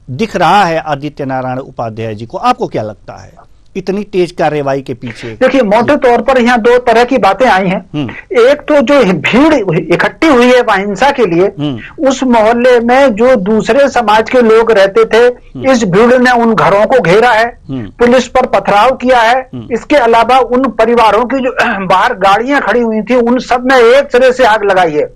दिख रहा है आदित्य नारायण उपाध्याय जी को। आपको क्या लगता है इतनी तेज कार्रवाई के पीछे? देखिए, मोटे तौर पर यहाँ दो तरह की बातें आई हैं। एक तो जो भीड़ इकट्ठी हुई है अहिंसा के लिए, उस मोहल्ले में जो दूसरे समाज के लोग रहते थे, इस भीड़ ने उन घरों को घेरा है, पुलिस पर पथराव किया है। इसके अलावा उन परिवारों की जो बाहर गाड़ियां खड़ी हुई थी, उन सब में एक तरह से आग लगाई है।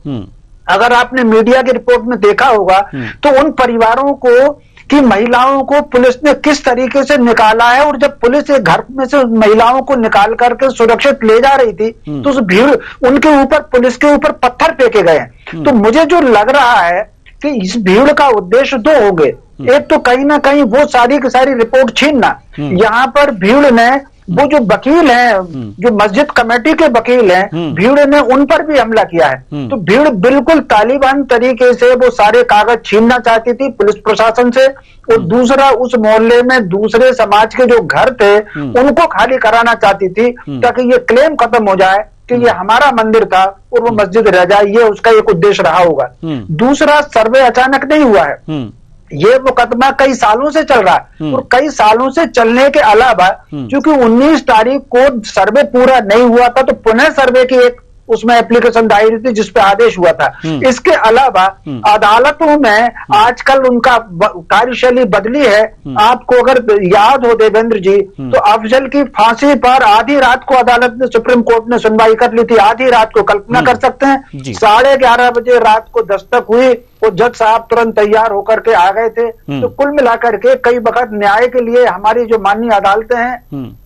अगर आपने मीडिया की रिपोर्ट में देखा होगा तो उन परिवारों को कि महिलाओं को पुलिस ने किस तरीके से निकाला है, और जब पुलिस एक घर में से महिलाओं को निकाल करके सुरक्षित ले जा रही थी तो उस भीड़, उनके ऊपर, पुलिस के ऊपर पत्थर फेंके गए। तो मुझे जो लग रहा है कि इस भीड़ का उद्देश्य दो होंगे। एक तो कहीं ना कहीं वो सारी की सारी रिपोर्ट छीनना। यहाँ पर भीड़ ने, वो जो वकील हैं, जो मस्जिद कमेटी के वकील हैं, भीड़ ने उन पर भी हमला किया है। तो भीड़ बिल्कुल तालिबान तरीके से वो सारे कागज छीनना चाहती थी पुलिस प्रशासन से, और दूसरा उस मोहल्ले में दूसरे समाज के जो घर थे उनको खाली कराना चाहती थी, ताकि ये क्लेम खत्म हो जाए कि ये हमारा मंदिर था और वो मस्जिद रह जाए। ये उसका एक उद्देश्य रहा होगा। दूसरा, सर्वे अचानक नहीं हुआ है, ये मुकदमा कई सालों से चल रहा है, और कई सालों से चलने के अलावा क्योंकि 19 तारीख को सर्वे पूरा नहीं हुआ था, तो पुनः सर्वे की एक उसमें एप्लीकेशन दायर थी जिसपे आदेश हुआ था। इसके अलावा अदालतों में आजकल उनका कार्यशैली बदली है। आपको अगर याद हो देवेंद्र जी, तो अफजल की फांसी पर आधी रात को अदालत ने, सुप्रीम कोर्ट ने सुनवाई कर ली थी। आधी रात को, कल्पना कर सकते हैं, 11:30 बजे रात को दस्तक हुई और जज साहब तुरंत तैयार होकर के आ गए थे। तो कुल मिलाकर के कई वक्त न्याय के लिए हमारी जो माननीय अदालतें हैं,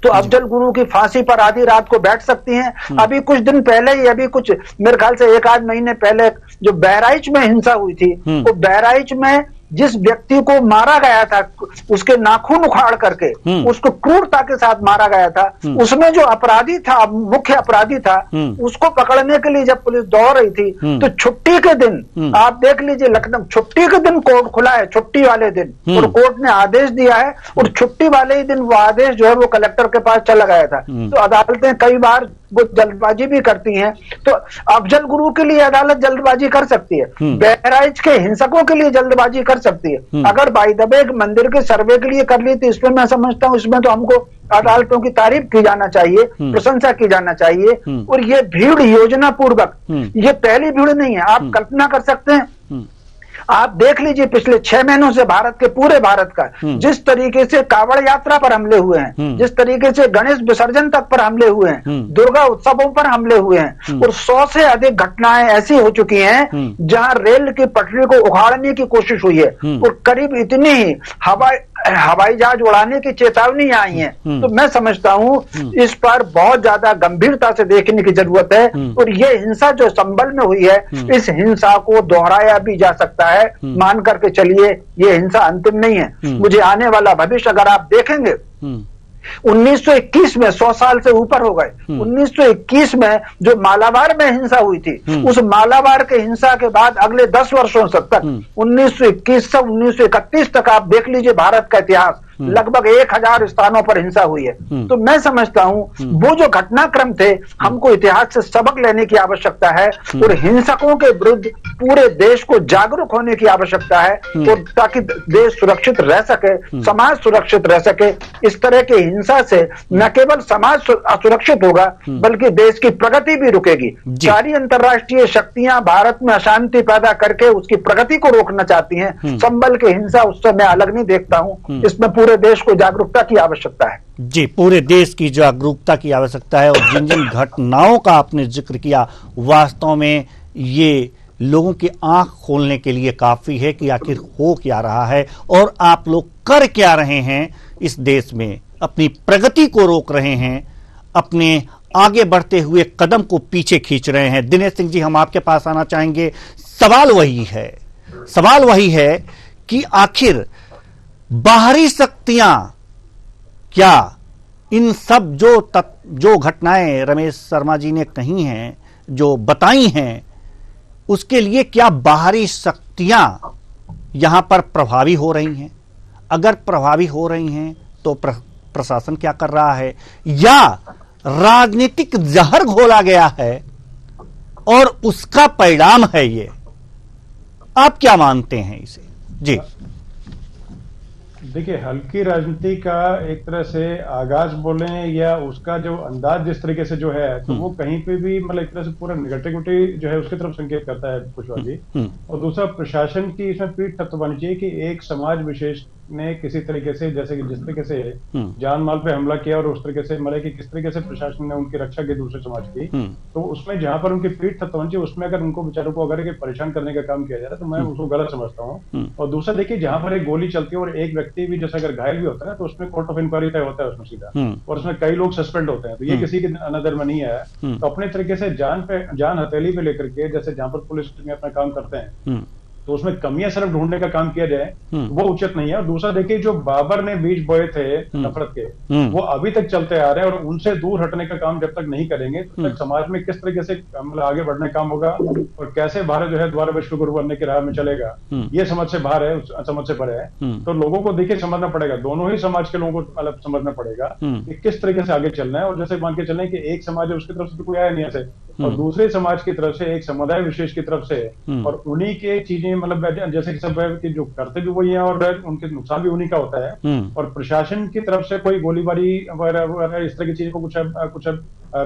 तो अफजल गुरु की फांसी पर आधी रात को बैठ सकती हैं। अभी कुछ दिन पहले ही, अभी कुछ मेरे ख्याल से 1-8 महीने पहले जो बहराइच में हिंसा हुई थी, वो बहराइच में जिस व्यक्ति को मारा गया था, उसके नाखून उखाड़ करके उसको क्रूरता के साथ मारा गया था, उसमें जो अपराधी था, मुख्य अपराधी था, उसको पकड़ने के लिए जब पुलिस दौड़ रही थी, तो छुट्टी के दिन, आप देख लीजिए, लखनऊ छुट्टी के दिन कोर्ट खुला है, छुट्टी वाले दिन, और कोर्ट ने आदेश दिया है, और छुट्टी वाले ही दिन वो आदेश जो है वो कलेक्टर के पास चला गया था। तो अदालतें कई बार वो जल्दबाजी भी करती हैं। तो अफजल गुरु के लिए अदालत जल्दबाजी कर सकती है, बहराइच के हिंसकों के लिए जल्दबाजी कर सकती है। अगर बाय द वे मंदिर के सर्वे के लिए कर ली थी, इसमें मैं समझता हूं, इसमें तो हमको अदालतों की तारीफ की जाना चाहिए, प्रशंसा की जाना चाहिए। और ये भीड़ योजना पूर्वक, ये पहली भीड़ नहीं है। आप कल्पना कर सकते हैं, आप देख लीजिए पिछले 6 महीनों से भारत के, पूरे भारत का, जिस तरीके से कावड़ यात्रा पर हमले हुए हैं, जिस तरीके से गणेश विसर्जन तक पर हमले हुए हैं, दुर्गा उत्सवों पर हमले हुए हैं, और 100 से अधिक घटनाएं ऐसी हो चुकी हैं जहां रेल की पटरी को उखाड़ने की कोशिश हुई है, और करीब इतनी ही हवाई जहाज उड़ाने की चेतावनी आई है। तो मैं समझता हूं इस पर बहुत ज्यादा गंभीरता से देखने की जरूरत है। और ये हिंसा जो संभल में हुई है, इस हिंसा को दोहराया भी जा सकता है। मान करके चलिए ये हिंसा अंतिम नहीं है। मुझे आने वाला भविष्य अगर आप देखेंगे, 1921 में 100 साल से ऊपर हो गए। 1921 में जो मालाबार में हिंसा हुई थी, उस मालाबार के हिंसा के बाद अगले 10 वर्षों तक 1921 से 1931 तक आप देख लीजिए भारत का इतिहास, लगभग 1000 स्थानों पर हिंसा हुई है। तो मैं समझता हूं वो जो घटनाक्रम थे, हमको इतिहास से सबक लेने की आवश्यकता है और हिंसकों के विरुद्ध पूरे देश को जागरूक होने की आवश्यकता है, और ताकि देश सुरक्षित रह सके, समाज सुरक्षित रह सके। इस तरह की हिंसा से न केवल समाज असुरक्षित होगा बल्कि देश की प्रगति भी रुकेगी। सारी अंतर्राष्ट्रीय शक्तियां भारत में अशांति पैदा करके उसकी प्रगति को रोकना चाहती हैं। संभल की हिंसा उससे मैं अलग नहीं देखता हूं। इसमें पूरे देश को जागरूकता की आवश्यकता है। जी, पूरे देश की जागरूकता की आवश्यकता है। और जिन जिन घटनाओं का आपने जिक्र किया, वास्तव में ये लोगों की आंख खोलने के लिए काफी है कि आखिर हो क्या रहा है और आप लोग कर क्या रहे हैं इस देश में, अपनी प्रगति को रोक रहे हैं, अपने आगे बढ़ते हुए कदम को पीछे खींच रहे हैं। दिनेश सिंह जी, हम आपके पास आना चाहेंगे। सवाल वही है कि आखिर बाहरी शक्तियां क्या इन सब जो घटनाएं रमेश शर्मा जी ने कही हैं, जो बताई हैं, उसके लिए क्या बाहरी शक्तियां यहां पर प्रभावी हो रही हैं? अगर प्रभावी हो रही हैं तो प्रशासन क्या कर रहा है, या राजनीतिक जहर घोला गया है और उसका परिणाम है ये? आप क्या मानते हैं इसे? जी देखिए, हल्की राजनीति का एक तरह से आगाज बोले या उसका जो अंदाज जिस तरीके से जो है, तो वो कहीं पे भी मतलब एक तरह से पूरा नेगेटिविटी जो है उसकी तरफ संकेत करता है कुशवाहा जी। और दूसरा, प्रशासन की इसमें पीठ थपथपानी चाहिए कि एक समाज विशेष ने किसी तरीके से, जैसे कि जिस तरीके से जान माल पे हमला किया और उस तरीके से मतलब कि किस तरीके से प्रशासन ने उनकी रक्षा की दूसरे समाज की, तो उसमें जहां पर उनकी पीठ थपथपानी चाहिए, उसमें अगर उनको बेचारों को अगर परेशान करने का काम किया जा रहा है तो मैं उसको गलत समझता हूँ। और दूसरा, देखिए, जहां पर एक गोली चलती है और एक व्यक्ति भी जैसे अगर घायल भी होता है तो उसमें कोर्ट ऑफ इंक्वायरी तय होता है उसमें सीधा, और उसमें कई लोग सस्पेंड होते हैं। तो ये किसी की नजर में नहीं है। तो अपने तरीके से जान हथेली पे लेकर के, जैसे जहां पर पुलिस में अपना काम करते हैं, तो उसमें कमियां सिर्फ ढूंढने का काम किया जाए वो उचित नहीं है। और दूसरा, देखिए, जो बाबर ने बीज बोए थे नफरत के, वो अभी तक चलते आ रहे हैं, और उनसे दूर हटने का काम जब तक नहीं करेंगे तब तक समाज में किस तरीके से मतलब आगे बढ़ने का काम होगा और कैसे भारत जो है दोबारा विश्व गुरु बनने की राह में चलेगा, ये समझ से बाहर है, समझ से परे है। तो लोगों को देखिए समझना पड़ेगा, दोनों ही समाज के लोगों को मतलब समझना पड़ेगा कि किस तरीके से आगे चलना है। और जैसे मान के चलें कि एक समाज है उसकी तरफ से तो कोई आया नहीं ऐसे, और दूसरे समाज की तरफ से, एक समुदाय विशेष की तरफ से, और उन्हीं के चीजें मतलब जैसे कि सब कि जो करते भी वही है और उनके नुकसान भी उन्हीं का होता है। और प्रशासन की तरफ से कोई गोलीबारी वगैरह इस तरह की चीजों को कुछ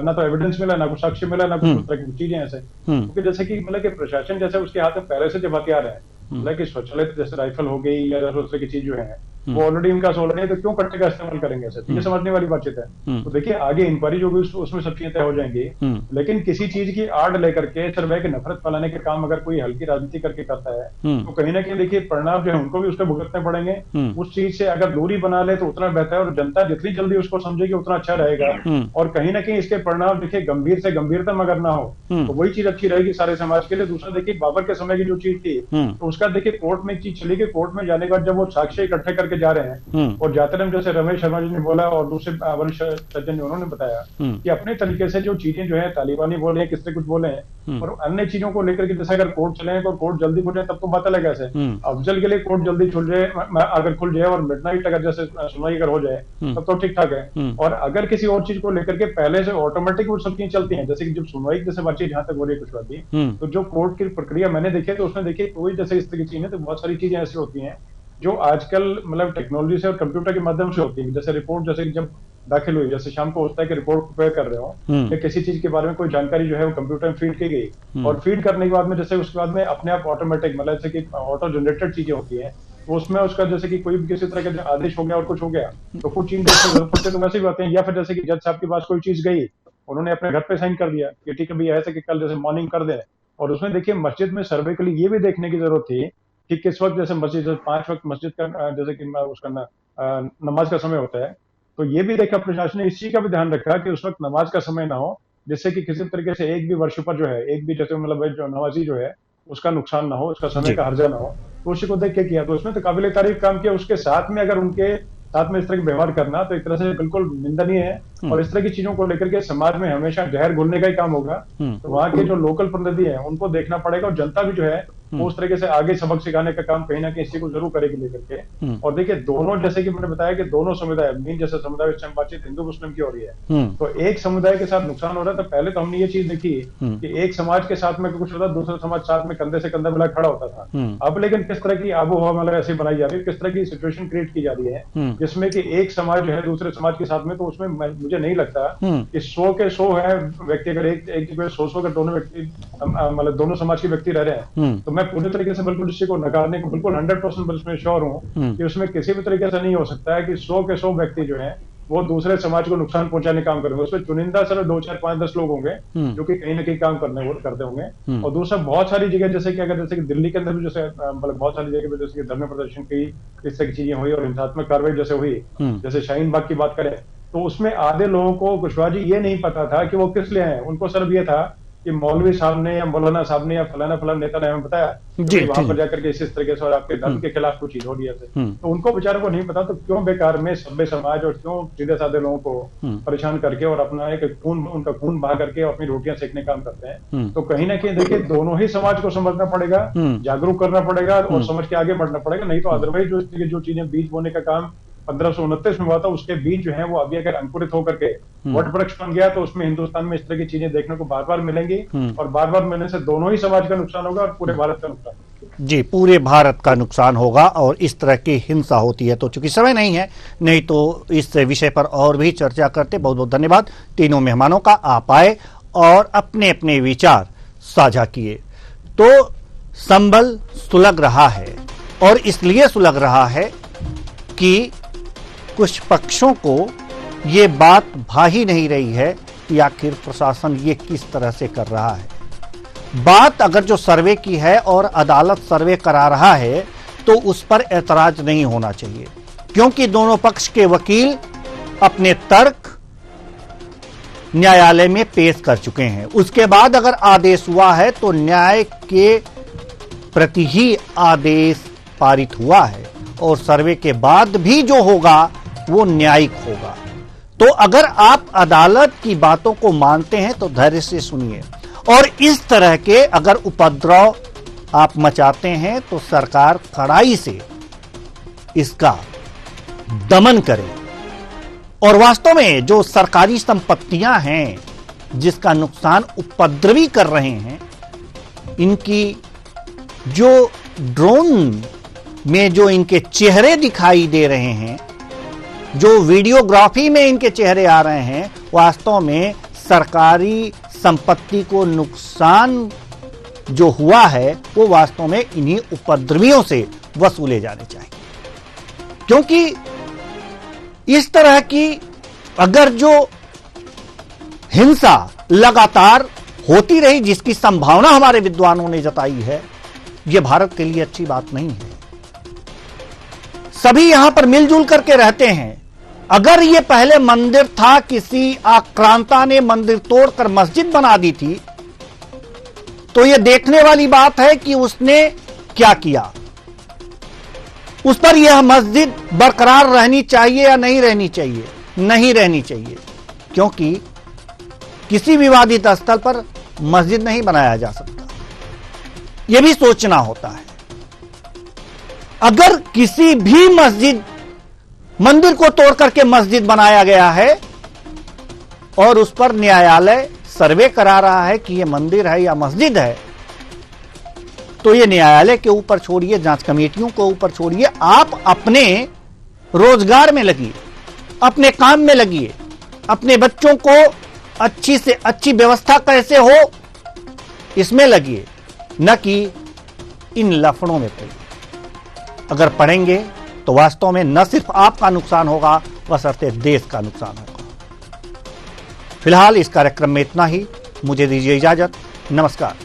ना तो एविडेंस मिला, ना कुछ साक्ष्य मिला, ना कुछ उस तरह की चीजें ऐसे, क्योंकि जैसे कि मतलब कि प्रशासन जैसे उसके हाथ में पहले से जब हथियार है, मतलब कि स्वचालित जैसे राइफल हो गई या उस तरह की चीज जो है वो ऑलरेडी इनका सोल्ड है, तो क्यों कट्टे का इस्तेमाल करेंगे ऐसे? ये समझने वाली बातचीत है। तो देखिए, आगे इंक्वायरी जो भी उसमें सब चीजें तय हो जाएंगी, लेकिन किसी चीज की आड़ लेकर के सिर्फ है कि नफरत फैलाने के काम अगर कोई हल्की राजनीति करके करता है तो कहीं ना कहीं देखिए परिणाम जो है उनको भी उसके भुगतने पड़ेंगे। उस चीज से अगर दूरी बना ले तो उतना बेहतर है, और जनता जितनी जल्दी उसको समझेगी उतना अच्छा रहेगा। और कहीं ना कहीं इसके परिणाम देखिए गंभीर से गंभीरतम अगर ना हो तो वही चीज अच्छी रहेगी सारे समाज के लिए। दूसरा, देखिए, बाबर के समय की जो चीज थी तो उसका देखिए कोर्ट में चीज चली गई, कोर्ट में जाने के बाद जब वो साक्ष्य इकट्ठे करके जा रहे हैं और जाते टाइम जैसे रमेश शर्मा जी ने बोला और दूसरे वरिष्ठ सज्जन ने उन्होंने बताया कि अपने तरीके से जो चीजें जो है तालिबानी बोले हैं, किससे कुछ बोले हैं, और अन्य चीजों को लेकर के जैसे अगर कोर्ट चले तो कोर्ट जल्दी खुल जाए तब तो बात अलग है। अफजल के लिए कोर्ट जल्दी खुल जाए, अगर खुल जाए और मिडनाइट अगर जैसे सुनवाई अगर हो जाए तब तो ठीक ठाक है। और अगर किसी और चीज को लेकर के पहले से ऑटोमेटिक वो सब चीजें चलती हैं, जैसे कि जब सुनवाई जैसे बातचीत जहां तक हो रही है कुछ बात, तो जो कोर्ट की प्रक्रिया मैंने देखी तो उसमें देखिए कोई जैसे इस तरह की चीजें, तो बहुत सारी चीजें ऐसी होती हैं जो आजकल मतलब टेक्नोलॉजी से और कंप्यूटर के माध्यम से होती है। जैसे रिपोर्ट जैसे जब दाखिल हुई, जैसे शाम को होता है कि रिपोर्ट प्रिपेयर कर रहे हो या किसी चीज के बारे में कोई जानकारी जो है वो कंप्यूटर में फीड की गई, और फीड करने के बाद में जैसे उसके बाद में अपने आप ऑटोमेटिक मतलब जैसे कि ऑटो जनरेटेड चीजें होती हैं, तो उसमें उसका जैसे कि कोई भी किसी तरह का आदेश हो गया और कुछ हो गया तो कुछ चीज जरूरत पड़ती है तो वैसे भी होते हैं। या फिर जैसे कि जज साहब के पास कोई चीज गई, उन्होंने अपने घर पे साइन कर दिया कि ठीक है भैया ऐसे कि कल जैसे मॉर्निंग कर दे। और उसमें देखिए मस्जिद में सर्वे के लिए ये भी देखने की जरूरत थी कि किस वक्त जैसे मस्जिद 5 वक्त मस्जिद का जैसे कि उसका नमाज का समय होता है, तो ये भी देखा प्रशासन ने, इस चीज का भी ध्यान रखा कि उस वक्त नमाज का समय ना हो, जिससे कि किसी तरीके से एक भी वर्ष पर जो है, एक भी जैसे मतलब जो नमाजी जो है उसका नुकसान ना हो, उसका समय का हर्जा ना हो, तो उसी को देख के किया। तो उसमें तो काबिल तारीफ काम किया। उसके साथ में अगर उनके साथ में इस तरह की व्यवहार करना तो एक तरह से बिल्कुल निंदनीय है, और इस तरह की चीजों को लेकर के समाज में हमेशा जहर घोलने का ही काम होगा। तो वहाँ के जो लोकल प्रतिनिधि हैं उनको देखना पड़ेगा, और जनता भी जो है वो उस तरीके से आगे सबक सिखाने का काम कहीं ना कहीं इसी को जरूर करेगी लेकर के। और देखिए दोनों, जैसे कि मैंने बताया कि दोनों समुदाय, मेन जैसे समुदाय इस टाइम बातचीत हिंदू मुस्लिम की हो रही है, तो एक समुदाय के साथ नुकसान हो रहा है। तो पहले तो हमने ये चीज देखी कि एक समाज के साथ में कुछ होता, दूसरा समाज साथ में कंधे से कंधा मिला खड़ा होता था। अब लेकिन किस तरह की आबो हवा मतलब ऐसी बनाई जा रही है, किस तरह की सिचुएशन क्रिएट की जा रही है, जिसमें कि एक समाज जो है दूसरे समाज के साथ में, तो उसमें मुझे नहीं लगता कि 100 के 100 है व्यक्ति, अगर एक जगह 100 के दोनों व्यक्ति मतलब दोनों समाज के व्यक्ति रह रहे हैं, तो मैं पूरी तरीके से बिल्कुल इसी को नकारने को बिल्कुल 100% इसमें श्योर हूँ कि उसमें किसी भी तरीके से नहीं हो सकता है कि 100 के 100 व्यक्ति जो है वो दूसरे समाज को नुकसान पहुंचाने का काम करेंगे। उसमें चुनिंदा सिर्फ 2, 4, 5, 10 लोग होंगे जो कि कहीं ना कहीं काम करते होंगे। और दूसरा बहुत सारी जगह, जैसे कि अगर जैसे कि दिल्ली के अंदर भी जैसे मतलब बहुत सारी जगह पे जैसे कि धरने प्रदर्शन की इस तरह की चीजें हुई और हिंसात्मक कार्रवाई जैसे हुई, जैसे शाहीन बाग की बात करें, तो उसमें आधे लोगों को कुशवाहा जी ये नहीं पता था कि वो किस लिए हैं। उनको सिर्फ ये था कि मौलवी साहब ने या मौलाना साहब ने या फलाना नेता ने हमें बताया कि वहां पर जाकर के इस तरीके से और आपके धर्म के खिलाफ कुछ चीज हो रही है, तो उनको बेचारों को नहीं पता। तो क्यों बेकार में सभ्य समाज और क्यों सीधे साधे लोगों को परेशान करके और अपना एक उनका खून बहा करके अपनी रोटियां सेकने काम करते हैं। तो कहीं ना कहीं देखिए दोनों ही समाज को समझना पड़ेगा, जागरूक करना पड़ेगा और समझ के आगे बढ़ना पड़ेगा। नहीं तो अदरवाइज जो चीजें बीज बोने का काम 1529 में हुआ था, उसके बीज जो है वो अभी अगर अंकुरित होकर के वट वृक्ष बन गया तो उसमें हिंदुस्तान में इस तरह की चीजें देखने को बार बार मिलेंगी, और बार बार मिलने से दोनों ही समाज का नुकसान होगा और पूरे भारत का नुकसान। जी, पूरे भारत का नुकसान होगा और इस तरह की हिंसा होती है। तो चूंकि समय नहीं है, नहीं तो इस विषय पर और भी चर्चा करते। बहुत बहुत धन्यवाद तीनों मेहमानों का, आप आए और अपने अपने विचार साझा किए। तो संभल सुलग रहा है, और इसलिए सुलग रहा है कि कुछ पक्षों को ये बात भा ही नहीं रही है कि आखिर प्रशासन ये किस तरह से कर रहा है। बात अगर जो सर्वे की है और अदालत सर्वे करा रहा है तो उस पर ऐतराज नहीं होना चाहिए, क्योंकि दोनों पक्ष के वकील अपने तर्क न्यायालय में पेश कर चुके हैं। उसके बाद अगर आदेश हुआ है तो न्याय के प्रति ही आदेश पारित हुआ है, और सर्वे के बाद भी जो होगा वो न्यायिक होगा। तो अगर आप अदालत की बातों को मानते हैं तो धैर्य से सुनिए, और इस तरह के अगर उपद्रव आप मचाते हैं तो सरकार कड़ाई से इसका दमन करे। और वास्तव में जो सरकारी संपत्तियां हैं जिसका नुकसान उपद्रवी कर रहे हैं, इनकी जो ड्रोन में जो इनके चेहरे दिखाई दे रहे हैं, जो वीडियोग्राफी में इनके चेहरे आ रहे हैं, वास्तव में सरकारी संपत्ति को नुकसान जो हुआ है वो वास्तव में इन्हीं उपद्रवियों से वसूले जाने चाहिए। क्योंकि इस तरह की अगर जो हिंसा लगातार होती रही, जिसकी संभावना हमारे विद्वानों ने जताई है, यह भारत के लिए अच्छी बात नहीं है। सभी यहां पर मिलजुल करके रहते हैं। अगर ये पहले मंदिर था, किसी आक्रांता ने मंदिर तोड़कर मस्जिद बना दी थी, तो यह देखने वाली बात है कि उसने क्या किया। उस पर यह मस्जिद बरकरार रहनी चाहिए या नहीं रहनी चाहिए? नहीं रहनी चाहिए, क्योंकि किसी विवादित स्थल पर मस्जिद नहीं बनाया जा सकता। यह भी सोचना होता है। अगर किसी भी मंदिर को तोड़ करके मस्जिद बनाया गया है और उस पर न्यायालय सर्वे करा रहा है कि यह मंदिर है या मस्जिद है, तो यह न्यायालय के ऊपर छोड़िए, जांच कमेटियों के ऊपर छोड़िए, आप अपने रोजगार में लगिए, अपने काम में लगिए, अपने बच्चों को अच्छी से अच्छी व्यवस्था कैसे हो इसमें लगिए, न कि इन लफड़ों में पड़िए। अगर पढ़ेंगे तो वास्तव में न सिर्फ आपका नुकसान होगा, बशर्ते देश का नुकसान होगा। फिलहाल इस कार्यक्रम में इतना ही। मुझे दीजिए इजाजत। नमस्कार।